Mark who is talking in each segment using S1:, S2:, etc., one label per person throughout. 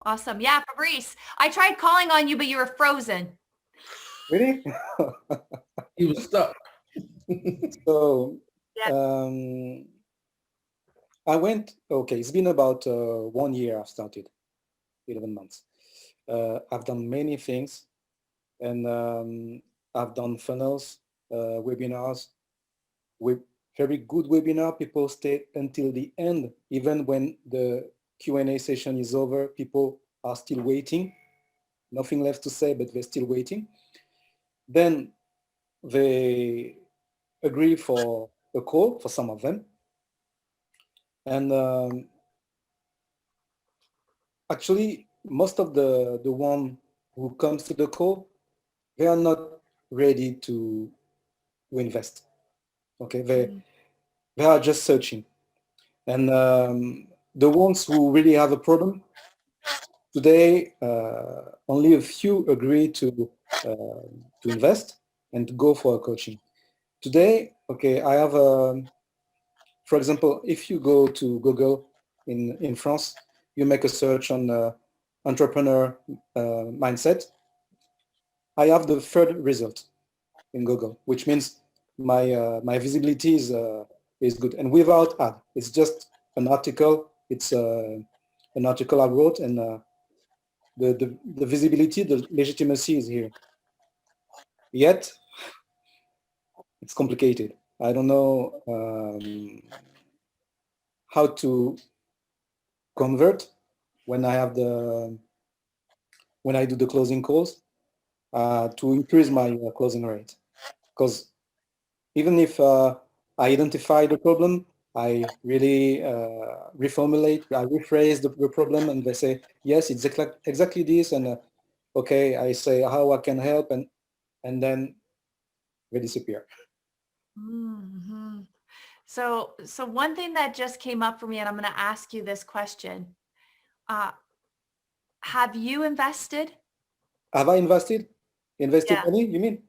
S1: Awesome. Yeah, Fabrice, I tried calling on you, but you were frozen.
S2: Really?
S3: He was stuck.
S2: So
S1: Yeah.
S2: um, I went, okay, it's been about 1 year I've started, 11 months. I've done many things, and I've done funnels, webinars, with very good webinar. People stay until the end, even when the Q&A session is over, people are still waiting. Nothing left to say, but they're still waiting. Then they agree for a call for some of them. And actually, most of the one who comes to the call, they are not ready to invest. Okay, they are just searching. And the ones who really have a problem, today only a few agree to invest and to go for a coaching. Today, okay, I have for example, if you go to Google in France, you make a search on entrepreneur mindset. I have the third result in Google, which means my visibility is good and without ad. It's just an article. It's an article I wrote, and the visibility, the legitimacy is here. Yet it's complicated. I don't know how to convert when I have the when I do the closing calls to increase my closing rate. Because even if I identify the problem, I really reformulate, I rephrase the problem, and they say, yes, it's exactly this, and okay, I say how I can help, and then they disappear.
S1: Mm-hmm. So one thing that just came up for me, and I'm going to ask you this question. Uh, have you invested?
S2: Have I invested? Invested
S1: Yeah.
S2: money? You mean?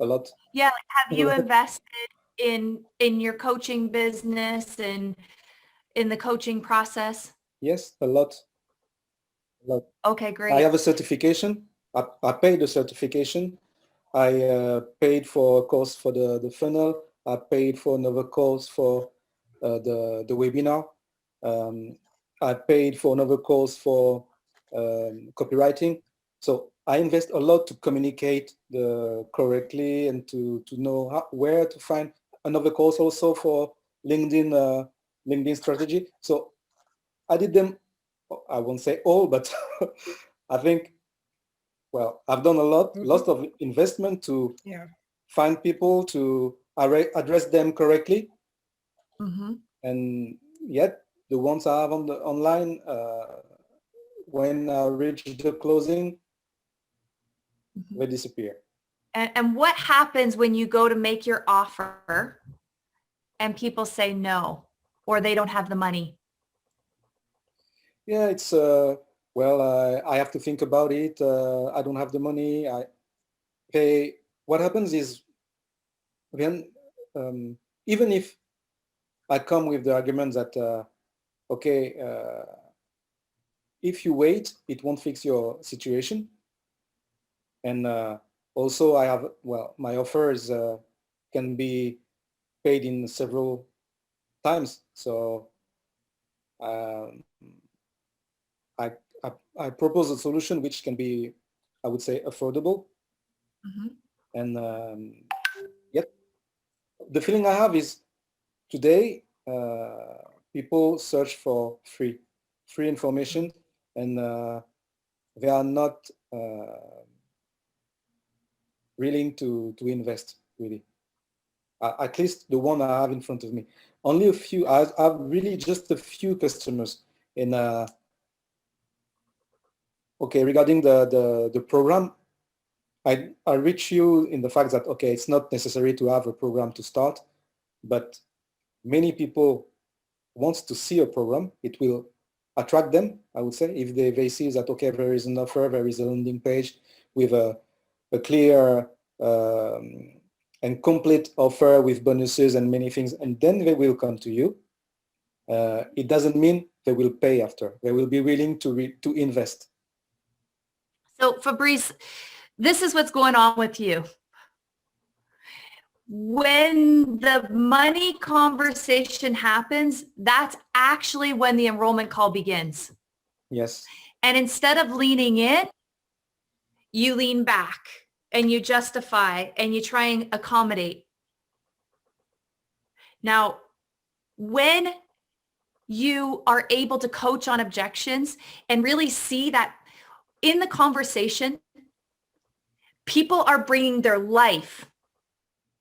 S2: A lot.
S1: Yeah. Like, have you invested in your coaching business and in the coaching process?
S2: Yes, a lot. A lot.
S1: Okay,
S2: I
S1: great.
S2: have a certification. I paid the certification. I paid for a course for the funnel. I paid for another course for the webinar. Um, I paid for another course for copywriting. So I invest a lot to communicate correctly and to know where to find another course also for LinkedIn LinkedIn strategy. So I did them. I won't say all, but I think, well, I've done a lots of investment to
S4: Yeah.
S2: find people to address them correctly,
S1: Mm-hmm.
S2: and yet the ones I have on the online, when I reach the closing,
S1: Mm-hmm.
S2: they disappear.
S1: And what happens when you go to make your offer and people say no, or they don't have the money?
S2: Yeah, it's well, I have to think about it. I don't have the money. I pay. What happens is then, um, even if I come with the argument that okay, if you wait, it won't fix your situation. And also I have, well, my offer is can be paid in several times. So um, I, I propose a solution which can be, I would say, affordable.
S1: Mm-hmm.
S2: And yet the feeling I have is today people search for free information, and they are not willing to invest really. At least the one I have in front of me. Only a few. I have really just a few customers. In okay, regarding the program, I reach you in the fact that okay, it's not necessary to have a program to start, but many people wants to see a program. It will attract them, I would say, if they see that okay, there is an offer, there is a landing page with a clear and complete offer with bonuses and many things, and then they will come to you. It doesn't mean they will pay after. They will be willing to invest.
S1: So Fabrice, this is what's going on with you. When the money conversation happens, that's actually when the enrollment call begins.
S2: Yes.
S1: And instead of leaning in, you lean back and you justify and you try and accommodate. Now, when you are able to coach on objections and really see that in the conversation, people are bringing their life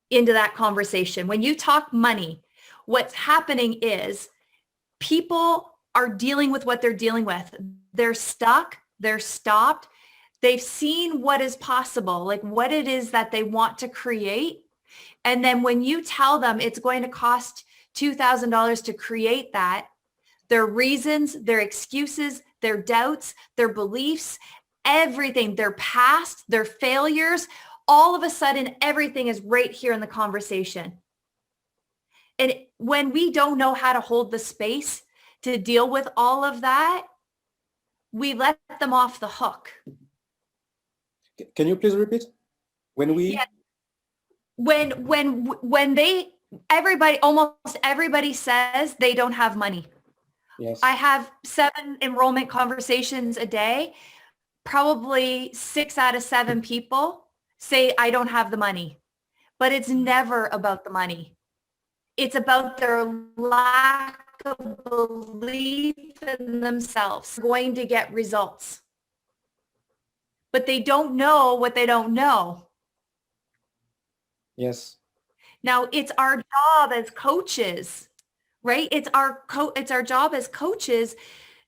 S1: into that conversation. When you talk money, what's happening is people are dealing with what they're dealing with. They're stuck, they're stopped. They've seen what is possible, like what it is that they want to create. And then when you tell them it's going to cost $2,000 to create that, their reasons, their excuses, their doubts, their beliefs, everything, their past, their failures, all of a sudden, everything is right here in the conversation. And when we don't know how to hold the space to deal with all of that, we let them off the hook.
S2: Can you please repeat? When we?
S1: Yeah. When they, everybody, almost everybody says they don't have money.
S2: Yes.
S1: I have 7 enrollment conversations a day. Probably 6 out of 7 people say I don't have the money, but it's never about the money. It's about their lack of belief in themselves. They're going to get results, but they don't know what they don't know.
S2: Yes.
S1: Now it's our job as coaches, right? It's our job as coaches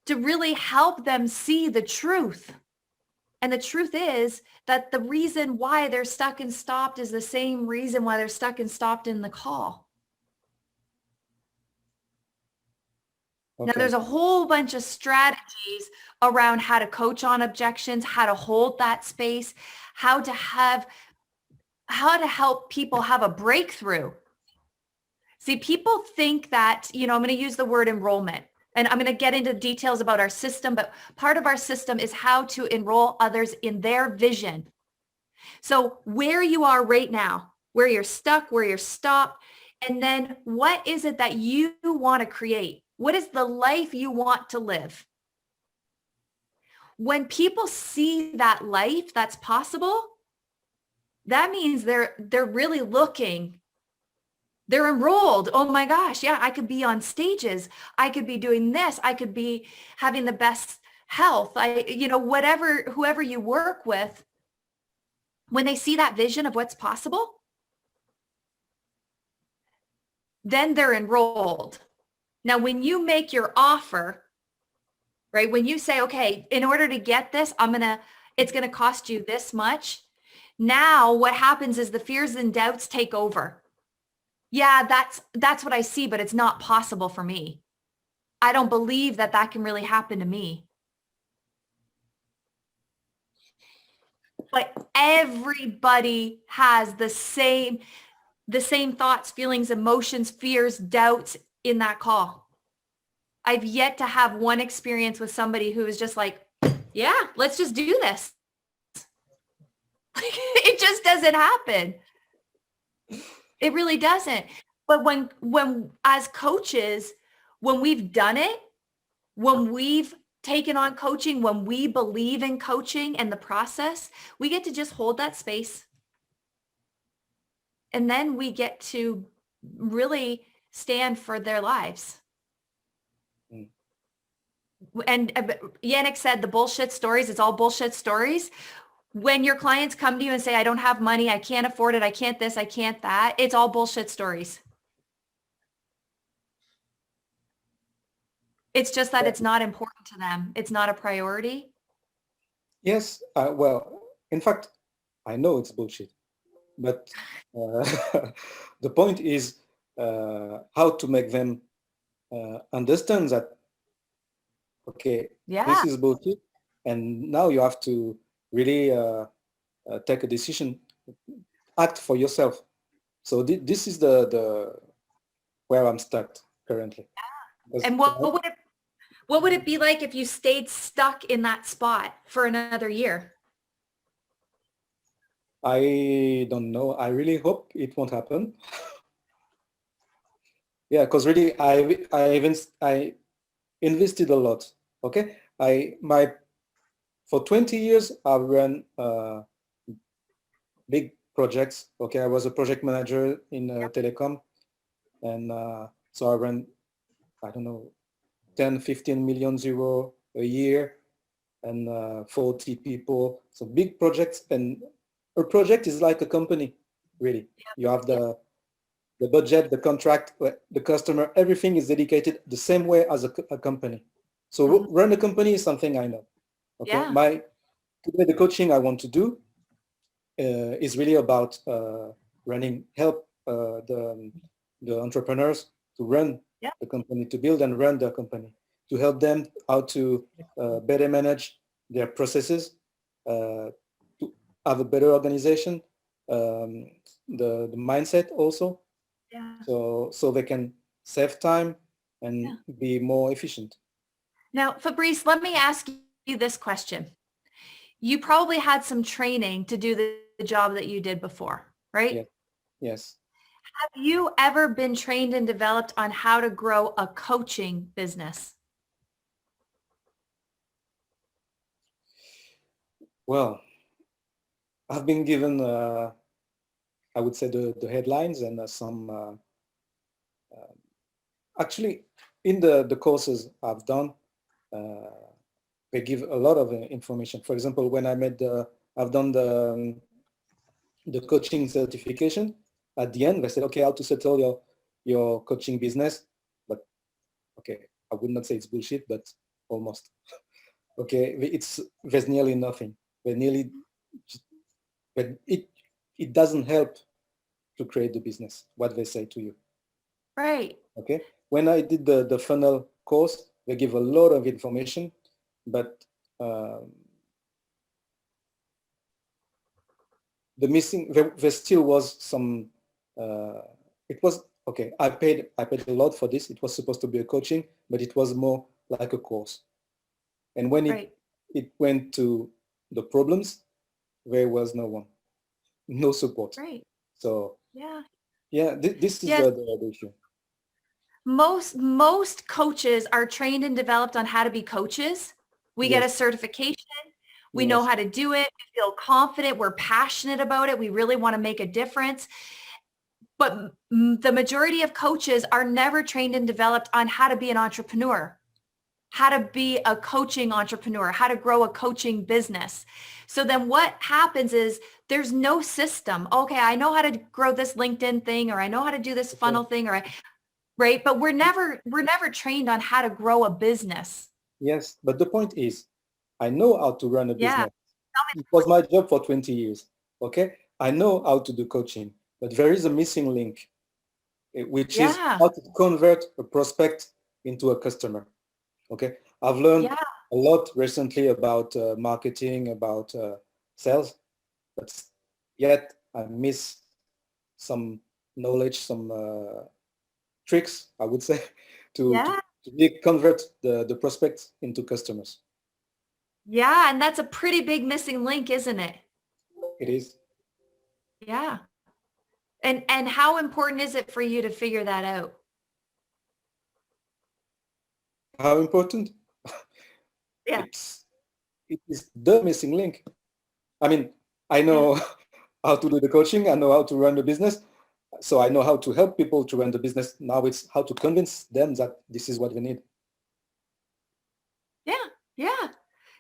S1: to really help them see the truth. And the truth is that the reason why they're stuck and stopped is the same reason why they're stuck and stopped in the call.
S2: Okay.
S1: Now, there's a whole bunch of strategies around how to coach on objections, how to hold that space, how to help people have a breakthrough. See, people think that, I'm going to use the word enrollment, and I'm going to get into details about our system, but part of our system is how to enroll others in their vision. So where you are right now, where you're stuck, where you're stopped, and then what is it that you want to create? What is the life you want to live? When people see that life that's possible, that means they're really looking. They're enrolled. Oh my gosh, yeah, I could be on stages. I could be doing this. I could be having the best health. Whoever you work with, when they see that vision of what's possible, then they're enrolled. Now, when you make your offer, right, when you say, okay, in order to get this, it's going to cost you this much. Now what happens is the fears and doubts take over. Yeah, that's what I see, but it's not possible for me. I don't believe that can really happen to me. But everybody has the same thoughts, feelings, emotions, fears, doubts in that call. I've yet to have one experience with somebody who is just like, yeah, let's just do this. It just doesn't happen. It really doesn't. But when as coaches, when we've done it, when we've taken on coaching, when we believe in coaching and the process, we get to just hold that space. And then we get to really stand for their lives. And Yannick said the bullshit stories, it's all bullshit stories. When your clients come to you and say, I don't have money, I can't afford it, I can't this, I can't that, it's all bullshit stories. It's just that it's not important to them. It's not a priority.
S2: Yes. Well, in fact, I know it's bullshit, but the point is how to make them understand that, okay,
S1: Yeah.
S2: this is bullshit, and now you have to really take a decision, act for yourself. So this is the where I'm stuck currently.
S1: And what would it be like if you stayed stuck in that spot for another year?
S2: I don't know. I really hope it won't happen. Yeah, because really, I invested a lot. Okay, I my for 20 years I've run big projects. Okay, I was a project manager in telecom, and so I ran, I don't know, 10, 15 million euro a year, and 40 people. So big projects, and a project is like a company, really. You have
S1: Yeah.
S2: the budget, the contract, the customer, everything is dedicated the same way as a company. So
S1: Mhm.
S2: run a company is something I know. Okay,
S1: Yeah.
S2: today the coaching I want to do is really about help the entrepreneurs to run
S1: Yeah.
S2: the company, to build and run the company, to help them how to better manage their processes, to have a better organization, the mindset also,
S1: Yeah.
S2: so they can save time and
S1: Yeah.
S2: be more efficient.
S1: Now, Fabrice, let me ask you this question. You probably had some training to do the job that you did before, right?
S2: Yes, yes.
S1: Have you ever been trained and developed on how to grow a coaching business?
S2: Well, I've been given, I would say, the headlines and some actually in the courses I've done, uh, they give a lot of information. For example, when I've done the coaching certification. At the end, they said, okay, how to settle your coaching business. But okay, I would not say it's bullshit, but almost. Okay, there's nearly nothing. They nearly, but it doesn't help to create the business. What they say to you.
S1: Right.
S2: Okay, when I did the funnel course, they give a lot of information, but um, there still was some it was okay. I paid a lot for this. It was supposed to be a coaching, but it was more like a course. And when
S1: Right.
S2: it went to the problems, there was no one, no support.
S1: Right.
S2: So
S1: Yeah.
S2: yeah, this is
S1: Yes.
S2: the issue.
S1: Most coaches are trained and developed on how to be coaches. We get a
S2: Yes,
S1: certification. We know
S2: yes,
S1: how to do it. We feel confident. We're passionate about it. We really want to make a difference. But the majority of coaches are never trained and developed on how to be an entrepreneur, how to be a coaching entrepreneur, how to grow a coaching business. So then what happens is there's no system. Okay, I know how to grow this LinkedIn thing, or I know how to do this
S2: okay.
S1: funnel thing, right? But we're never trained on how to grow a business.
S2: Yes. But the point is, I know how to run a
S1: Yeah.
S2: business. It was my job for 20 years. Okay, I know how to do coaching, but there is a missing link, which is
S1: Yeah.
S2: how to convert a prospect into a customer. Okay, I've learned
S1: Yeah.
S2: a lot recently about marketing, about sales, but yet I miss some knowledge, some tricks, I would say, to to,
S1: Yeah.
S2: to really convert the prospects into customers.
S1: Yeah. And that's a pretty big missing link, isn't it?
S2: It is.
S1: Yeah. And how important is it for you to figure that out?
S2: How important?
S1: Yeah.
S2: It is the missing link. I mean, I
S1: Yeah.
S2: know how to do the coaching, I know how to run the business, so I know how to help people to run the business. Now it's how to convince them that this is what they need.
S1: Yeah. Yeah.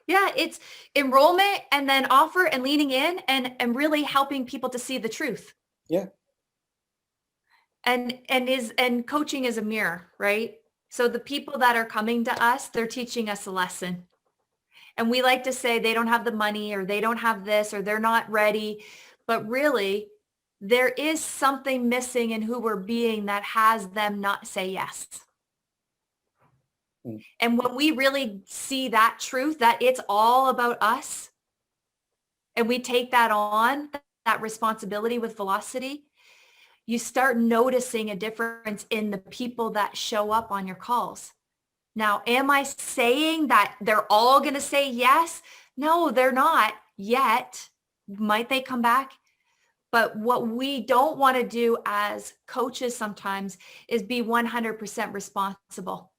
S1: Yeah. It's enrollment and then offer and leaning in and really helping people to see the truth.
S2: Yeah,
S1: And coaching is a mirror, right? So the people that are coming to us, they're teaching us a lesson. And we like to say they don't have the money or they don't have this or they're not ready. But really, there is something missing in who we're being that has them not say yes.
S2: mm,
S1: And when we really see that truth, that it's all about us, and we take that on, that responsibility with velocity, you start noticing a difference in the people that show up on your calls. Now, am I saying that they're all going to say yes? No, they're not yet. Might they come back? But what we don't want to do as coaches sometimes is be 100% responsible.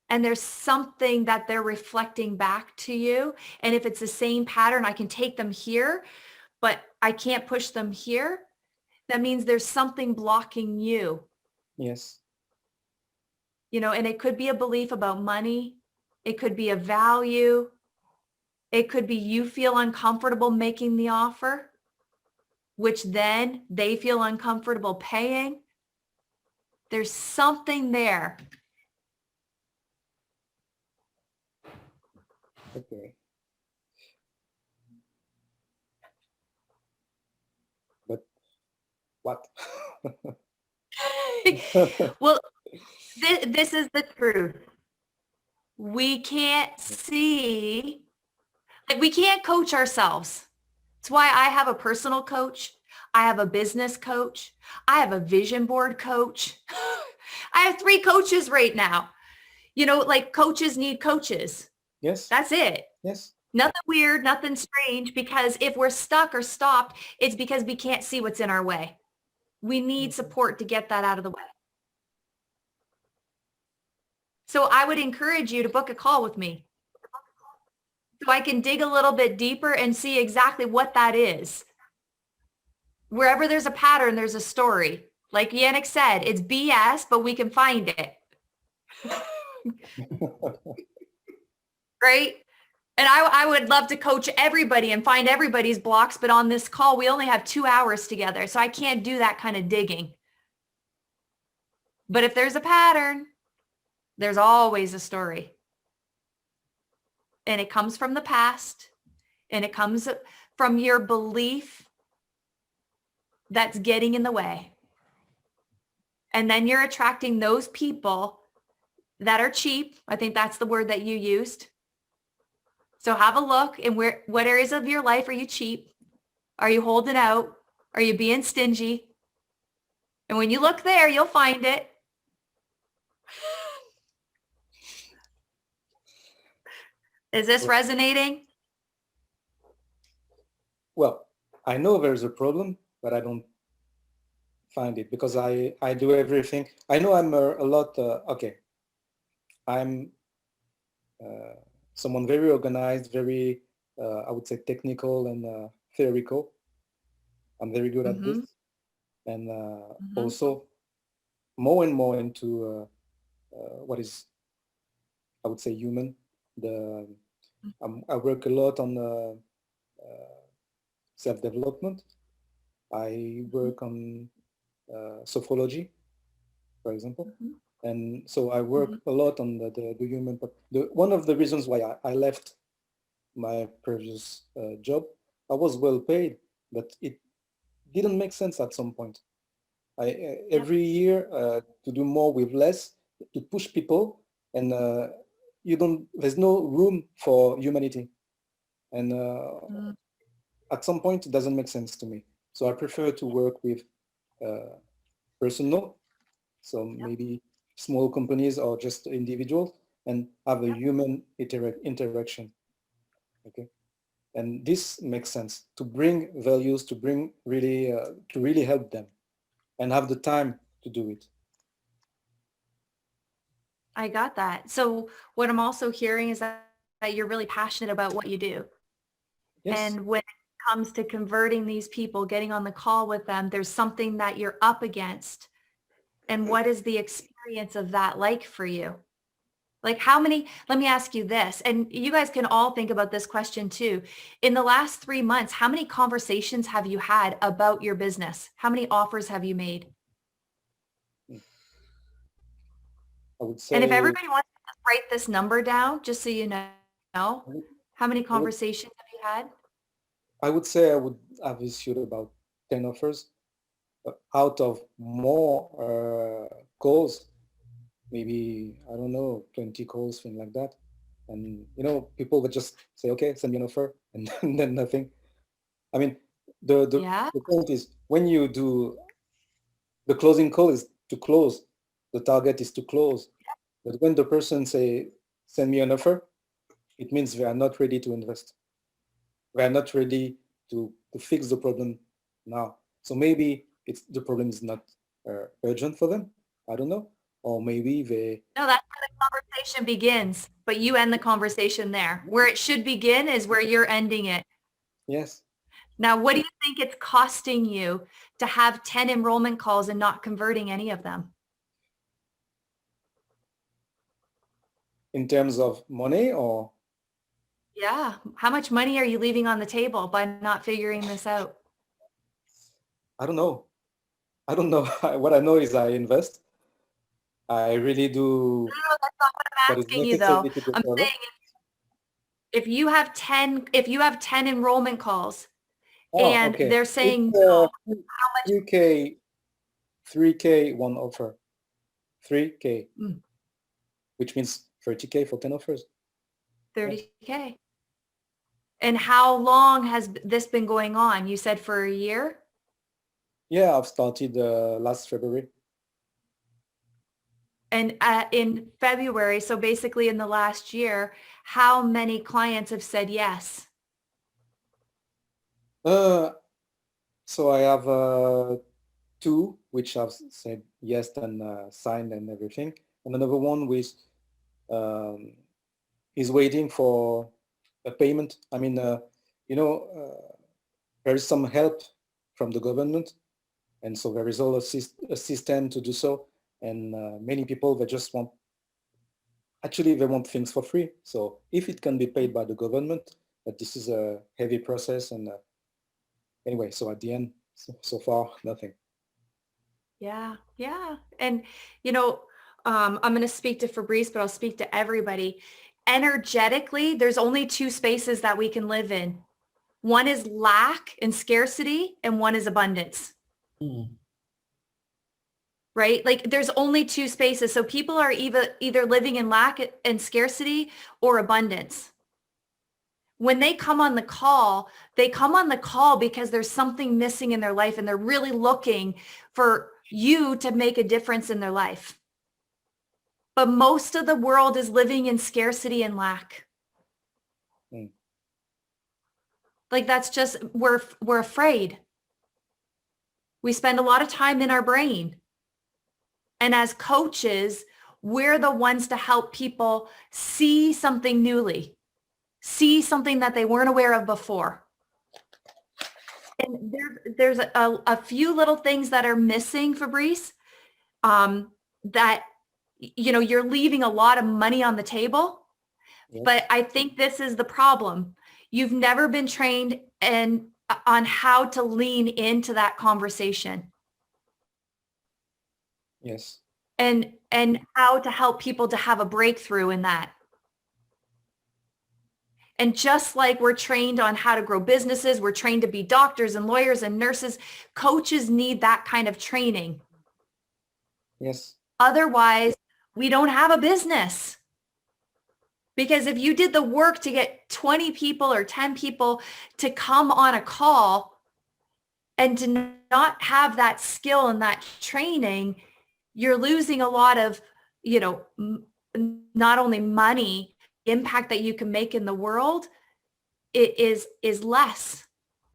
S1: And there's something that they're reflecting back to you. And if it's the same pattern, I can take them here, but I can't push them here. That means there's something blocking you,
S2: Yes.
S1: and it could be a belief about money. It could be a value. It could be you feel uncomfortable making the offer, which then they feel uncomfortable paying. There's something there.
S2: Okay. But what?
S1: Well, this is the truth. We can't see, like we can't coach ourselves. That's why I have a personal coach. I have a business coach. I have a vision board coach. I have 3 coaches right now. Like coaches need coaches.
S2: Yes.
S1: That's it.
S2: Yes.
S1: Nothing weird, nothing strange, because if we're stuck or stopped, it's because we can't see what's in our way. We need support to get that out of the way. So I would encourage you to book a call with me so I can dig a little bit deeper and see exactly what that is. Wherever there's a pattern, there's a story. Like Yannick said, it's BS, but we can find it. Right? And I would love to coach everybody and find everybody's blocks, but on this call, we only have 2 hours together. So I can't do that kind of digging. But if there's a pattern, there's always a story. And it comes from the past, and it comes from your belief that's getting in the way. And then you're attracting those people that are cheap. I think that's the word that you used. So have a look in what areas of your life are you cheap? Are you holding out? Are you being stingy? And when you look there, you'll find it. Is this resonating?
S2: Well, I know there's a problem, but I don't find it because I do everything. I know I'm a lot, okay. I'm someone very organized, very, I would say technical and theoretical. I'm very good at this. And also more and more into what is, I would say, human. I work a lot on self-development. I work on sophrology, for example. And so I work a lot on the human. But one of the reasons why I left my previous job, I was well paid, but it didn't make sense at some point. Every year to do more with less, to push people, and there's no room for humanity. And at some point, it doesn't make sense to me. So I prefer to work with personal, so maybe small companies or just individuals, and have a human interaction. Okay, and this makes sense to bring values, to bring really to really help them, and have the time to do it.
S1: I got that. So what I'm also hearing is that you're really passionate about what you do.
S2: Yes.
S1: And when it comes to converting these people, getting on the call with them, there's something that you're up against. And what is the experience of that like for you? Like let me ask you this, and you guys can all think about this question too. In the last 3 months, how many conversations have you had about your business? How many offers have you made?
S2: I would say.
S1: And if everybody wants to just write this number down, just so you know, how many conversations have you had?
S2: I would say I would have issued about 10 offers. Out of more calls, maybe, I don't know, 20 calls, thing like that. And, people would just say, okay, send me an offer, and then nothing. I mean, the point is, when you do, the closing call is to close. The target is to close. But when the person say, send me an offer, it means they are not ready to invest. They are not ready to fix the problem now. So maybe the problem is not urgent for them. I don't know. Or maybe they,
S1: No, that's where the conversation begins, but you end the conversation there. Where it should begin is where you're ending it.
S2: yes.
S1: Now, what do you think it's costing you to have 10 enrollment calls and not converting any of them?
S2: In terms of money, or
S1: Yeah. How much money are you leaving on the table by not figuring this out?
S2: I don't know. I don't know. What I know is I invest. I really do
S1: No, that's not what I'm
S2: what is
S1: asking you though.
S2: necessary to go
S1: I'm
S2: further.
S1: saying if you have 10 enrollment calls
S2: Oh,
S1: and
S2: okay.
S1: they're saying
S2: It's
S1: no, how much?
S2: 3K, 3K one offer. 3K,
S1: Mm,
S2: which means 30K for 10 offers.
S1: 30K. And how long has this been going on? You said for a year?
S2: Yeah, I've started last February.
S1: And in February, so basically in the last year, how many clients have said yes?
S2: So I have two which have said yes and signed and everything, and another one which um, is waiting for a payment. I mean, there is some help from the government, and so there is all a system to do so. And many people, they just want, actually they want things for free. So if it can be paid by the government, but this is a heavy process. And anyway, so at the end, so far, nothing.
S1: Yeah, yeah. And, I'm going to speak to Fabrice, but I'll speak to everybody. Energetically, there's only two spaces that we can live in. One is lack and scarcity, and one is abundance.
S3: Mm.
S1: Right? Like there's only two spaces. So people are either living in lack and scarcity or abundance. When they come on the call, they come on the call because there's something missing in their life and they're really looking for you to make a difference in their life. But most of the world is living in scarcity and lack.
S2: Mm.
S1: Like that's just, we're afraid. We spend a lot of time in our brain. And as coaches, we're the ones to help people see something newly, see something that they weren't aware of before. And there's a few little things that are missing, Fabrice, that, you're leaving a lot of money on the table.
S2: Yes.
S1: But I think this is the problem. You've never been trained on how to lean into that conversation.
S2: Yes.
S1: And how to help people to have a breakthrough in that. And just like we're trained on how to grow businesses, we're trained to be doctors and lawyers and nurses, coaches need that kind of training.
S2: Yes.
S1: Otherwise, we don't have a business. Because if you did the work to get 20 people or 10 people to come on a call and to not have that skill and that training, you're losing a lot of, not only money, impact that you can make in the world, it is less.